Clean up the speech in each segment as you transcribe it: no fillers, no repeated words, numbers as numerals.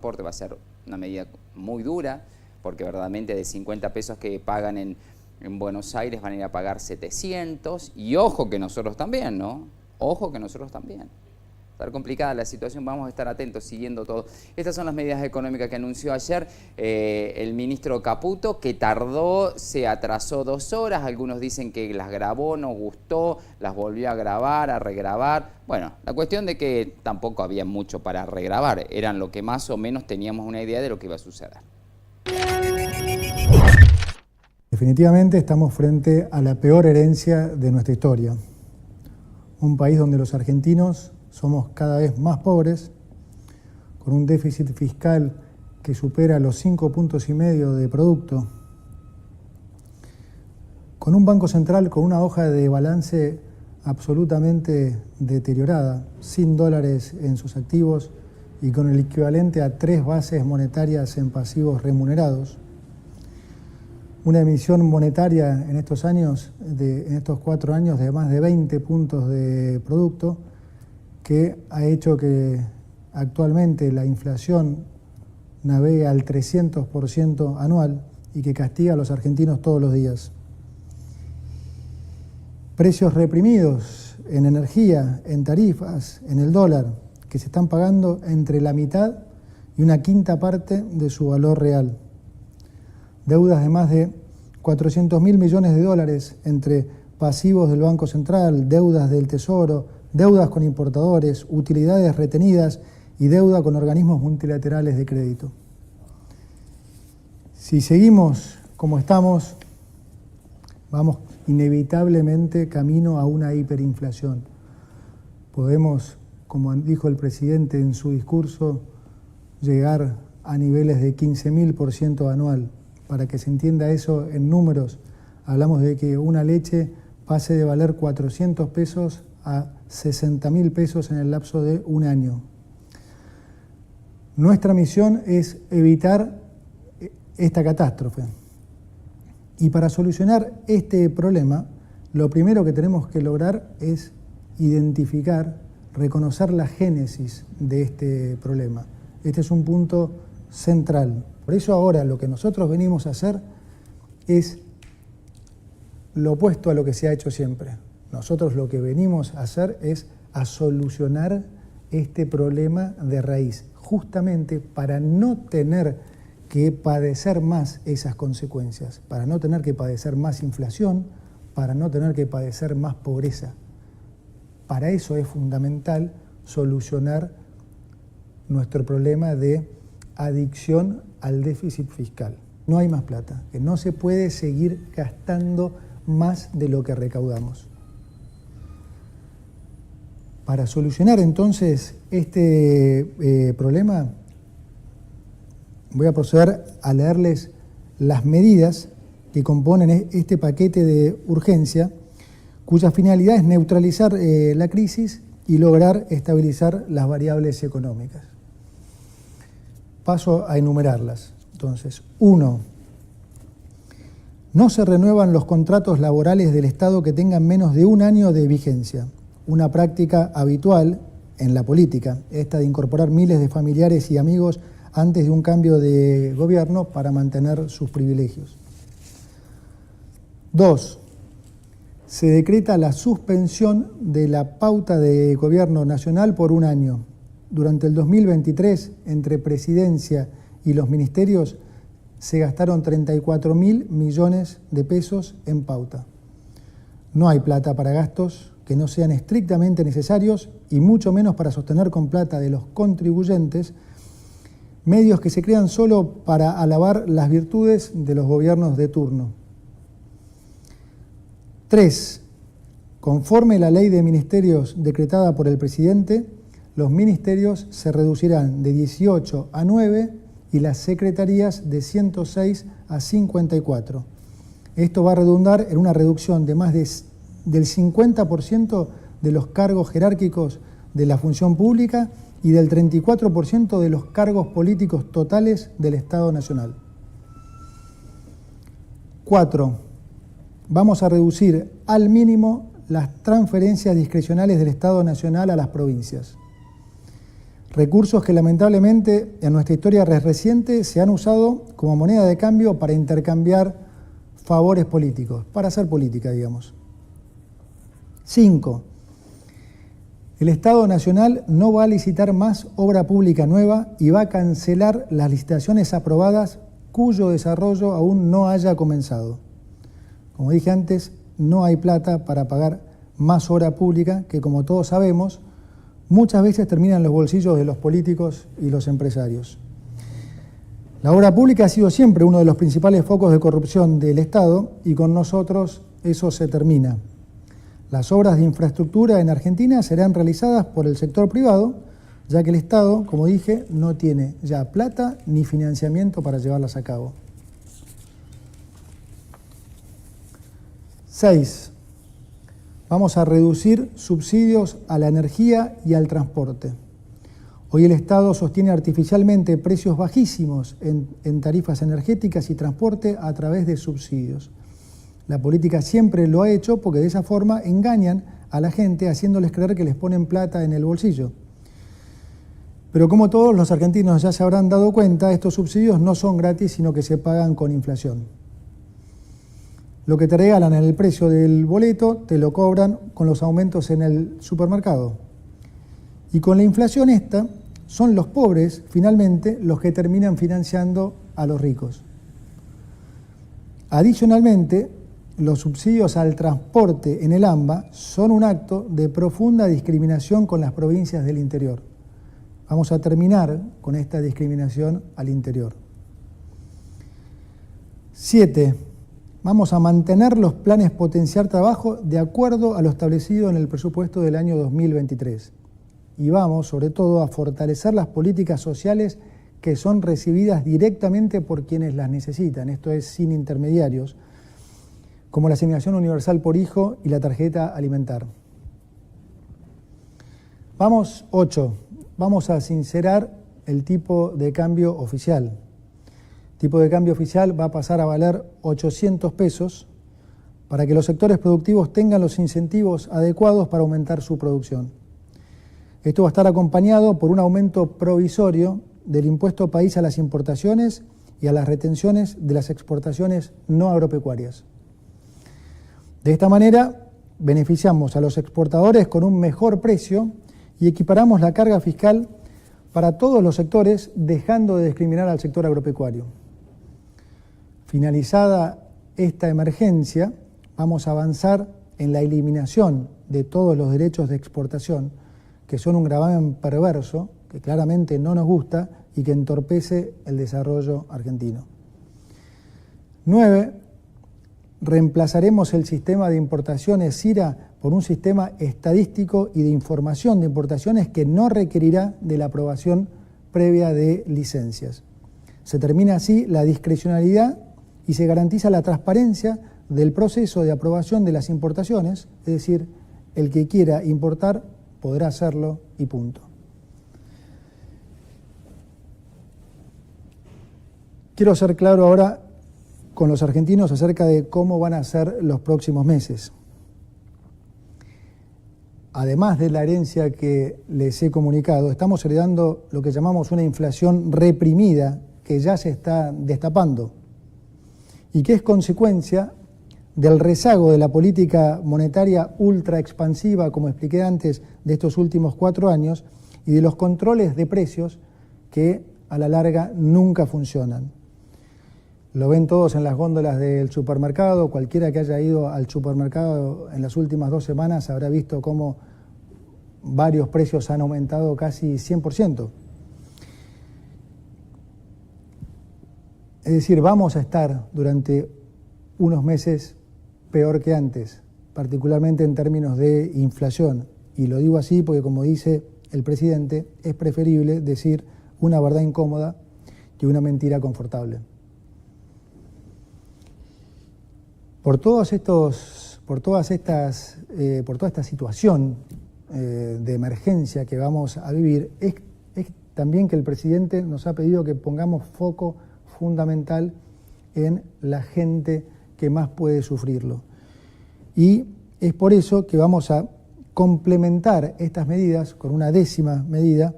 transporte va a ser una medida muy dura, porque verdaderamente de 50 pesos que pagan en Buenos Aires van a ir a pagar 700, y ojo que nosotros también, ¿no? Ojo que nosotros también. Va a estar complicada la situación, vamos a estar atentos, siguiendo todo. Estas son las medidas económicas que anunció ayer el ministro Caputo, que tardó, se atrasó 2 horas, algunos dicen que las grabó, no gustó, las volvió a grabar, a regrabar. Bueno, la cuestión de que tampoco había mucho para regrabar, eran lo que más o menos teníamos una idea de lo que iba a suceder. Definitivamente estamos frente a la peor herencia de nuestra historia. Un país donde los argentinos somos cada vez más pobres, con un déficit fiscal que supera los 5,5 puntos de producto, con un Banco Central con una hoja de balance absolutamente deteriorada, sin dólares en sus activos y con el equivalente a 3 bases monetarias en pasivos remunerados. Una emisión monetaria en estos años, en estos 4 años, de más de 20 puntos de producto, que ha hecho que actualmente la inflación navegue al 300% anual y que castiga a los argentinos todos los días. Precios reprimidos en energía, en tarifas, en el dólar, que se están pagando entre la mitad y una quinta parte de su valor real. Deudas de más de 400.000 millones de dólares entre pasivos del Banco Central, deudas del Tesoro, deudas con importadores, utilidades retenidas y deuda con organismos multilaterales de crédito. Si seguimos como estamos, vamos inevitablemente camino a una hiperinflación. Podemos, como dijo el presidente en su discurso, llegar a niveles de 15.000% anual. Para que se entienda eso en números, hablamos de que una leche pase de valer 400 pesos a 60.000 pesos en el lapso de un año. Nuestra misión es evitar esta catástrofe. Y para solucionar este problema, lo primero que tenemos que lograr es identificar, reconocer la génesis de este problema. Este es un punto central. Por eso ahora lo que nosotros venimos a hacer es lo opuesto a lo que se ha hecho siempre. Nosotros lo que venimos a hacer es a solucionar este problema de raíz, justamente para no tener que padecer más esas consecuencias, para no tener que padecer más inflación, para no tener que padecer más pobreza. Para eso es fundamental solucionar nuestro problema de adicción al déficit fiscal. No hay más plata, que no se puede seguir gastando más de lo que recaudamos. Para solucionar entonces este problema, voy a proceder a leerles las medidas que componen este paquete de urgencia, cuya finalidad es neutralizar la crisis y lograr estabilizar las variables económicas. Paso a enumerarlas. Entonces, 1. No se renuevan los contratos laborales del Estado que tengan menos de un año de vigencia. Una práctica habitual en la política, esta de incorporar miles de familiares y amigos antes de un cambio de gobierno para mantener sus privilegios. 2. Se decreta la suspensión de la pauta de gobierno nacional por un año. Durante el 2023, entre Presidencia y los ministerios, se gastaron 34.000 millones de pesos en pauta. No hay plata para gastos que no sean estrictamente necesarios y mucho menos para sostener con plata de los contribuyentes medios que se crean solo para alabar las virtudes de los gobiernos de turno. 3. Conforme la ley de ministerios decretada por el presidente, los ministerios se reducirán de 18 a 9 y las secretarías de 106 a 54. Esto va a redundar en una reducción de más del 50% de los cargos jerárquicos de la función pública y del 34% de los cargos políticos totales del Estado Nacional. 4. Vamos a reducir al mínimo las transferencias discrecionales del Estado Nacional a las provincias. Recursos que lamentablemente en nuestra historia reciente se han usado como moneda de cambio para intercambiar favores políticos, para hacer política, digamos. 5. El Estado Nacional no va a licitar más obra pública nueva y va a cancelar las licitaciones aprobadas cuyo desarrollo aún no haya comenzado. Como dije antes, no hay plata para pagar más obra pública que, como todos sabemos, muchas veces termina en los bolsillos de los políticos y los empresarios. La obra pública ha sido siempre uno de los principales focos de corrupción del Estado y con nosotros eso se termina. Las obras de infraestructura en Argentina serán realizadas por el sector privado, ya que el Estado, como dije, no tiene ya plata ni financiamiento para llevarlas a cabo. 6. Vamos a reducir subsidios a la energía y al transporte. Hoy el Estado sostiene artificialmente precios bajísimos en tarifas energéticas y transporte a través de subsidios. La política siempre lo ha hecho porque de esa forma engañan a la gente haciéndoles creer que les ponen plata en el bolsillo. Pero como todos los argentinos ya se habrán dado cuenta, estos subsidios no son gratis, sino que se pagan con inflación. Lo que te regalan en el precio del boleto te lo cobran con los aumentos en el supermercado. Y con la inflación esta, son los pobres, finalmente, los que terminan financiando a los ricos. Adicionalmente, los subsidios al transporte en el AMBA son un acto de profunda discriminación con las provincias del interior. Vamos a terminar con esta discriminación al interior. 7. Vamos a mantener los planes potenciar trabajo de acuerdo a lo establecido en el presupuesto del año 2023. Y vamos, sobre todo, a fortalecer las políticas sociales que son recibidas directamente por quienes las necesitan, esto es, sin intermediarios, como la asignación universal por hijo y la tarjeta alimentar. 8. Vamos a sincerar el tipo de cambio oficial. El tipo de cambio oficial va a pasar a valer 800 pesos para que los sectores productivos tengan los incentivos adecuados para aumentar su producción. Esto va a estar acompañado por un aumento provisorio del impuesto país a las importaciones y a las retenciones de las exportaciones no agropecuarias. De esta manera, beneficiamos a los exportadores con un mejor precio y equiparamos la carga fiscal para todos los sectores, dejando de discriminar al sector agropecuario. Finalizada esta emergencia, vamos a avanzar en la eliminación de todos los derechos de exportación, que son un gravamen perverso, que claramente no nos gusta y que entorpece el desarrollo argentino. 9. Reemplazaremos el sistema de importaciones SIRA por un sistema estadístico y de información de importaciones que no requerirá de la aprobación previa de licencias. Se termina así la discrecionalidad y se garantiza la transparencia del proceso de aprobación de las importaciones, es decir, el que quiera importar podrá hacerlo y punto. Quiero ser claro ahora con los argentinos acerca de cómo van a ser los próximos meses. Además de la herencia que les he comunicado, estamos heredando lo que llamamos una inflación reprimida que ya se está destapando y que es consecuencia del rezago de la política monetaria ultra expansiva, como expliqué antes, de estos últimos 4 años y de los controles de precios que a la larga nunca funcionan. Lo ven todos en las góndolas del supermercado. Cualquiera que haya ido al supermercado en las últimas 2 semanas habrá visto cómo varios precios han aumentado casi 100%. Es decir, vamos a estar durante unos meses peor que antes, particularmente en términos de inflación. Y lo digo así porque, como dice el presidente, es preferible decir una verdad incómoda que una mentira confortable. Por toda esta situación de emergencia que vamos a vivir, es también que el presidente nos ha pedido que pongamos foco fundamental en la gente que más puede sufrirlo. Y es por eso que vamos a complementar estas medidas con una 10ª medida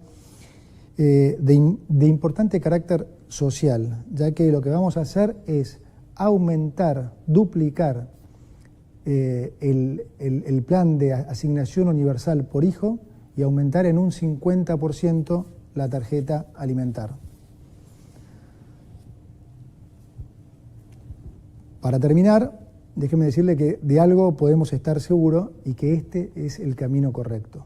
de importante carácter social, ya que lo que vamos a hacer es aumentar, duplicar el plan de asignación universal por hijo y aumentar en un 50% la tarjeta alimentar. Para terminar, déjeme decirle que de algo podemos estar seguros y que este es el camino correcto.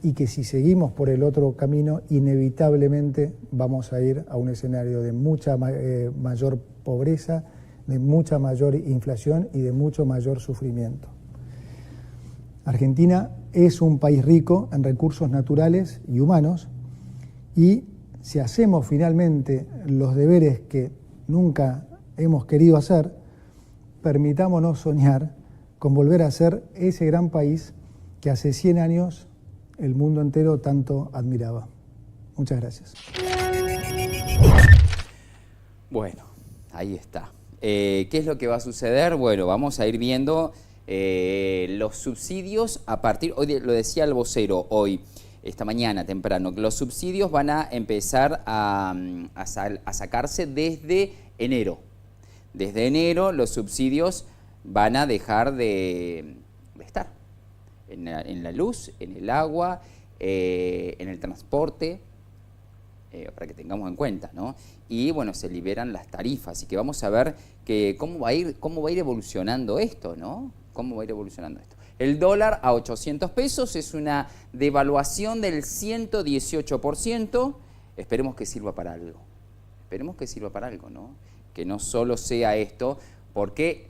Y que si seguimos por el otro camino, inevitablemente vamos a ir a un escenario de mucha mayor pobreza, de mucha mayor inflación y de mucho mayor sufrimiento. Argentina es un país rico en recursos naturales y humanos, y si hacemos finalmente los deberes que nunca hemos querido hacer, permitámonos soñar con volver a ser ese gran país que hace 100 años el mundo entero tanto admiraba. Muchas gracias. Bueno, ahí está. ¿Qué es lo que va a suceder? Bueno, vamos a ir viendo los subsidios a partir, hoy lo decía el vocero hoy, esta mañana temprano, que los subsidios van a empezar a sacarse desde enero. Desde enero los subsidios van a dejar de estar en la luz, en el agua, en el transporte, para que tengamos en cuenta, ¿no? Y bueno, se liberan las tarifas, y que vamos a ver cómo va a ir evolucionando esto, ¿no? ¿Cómo va a ir evolucionando esto? El dólar a 800 pesos es una devaluación del 118%. Esperemos que sirva para algo. Esperemos que sirva para algo, ¿no? Que no solo sea esto, porque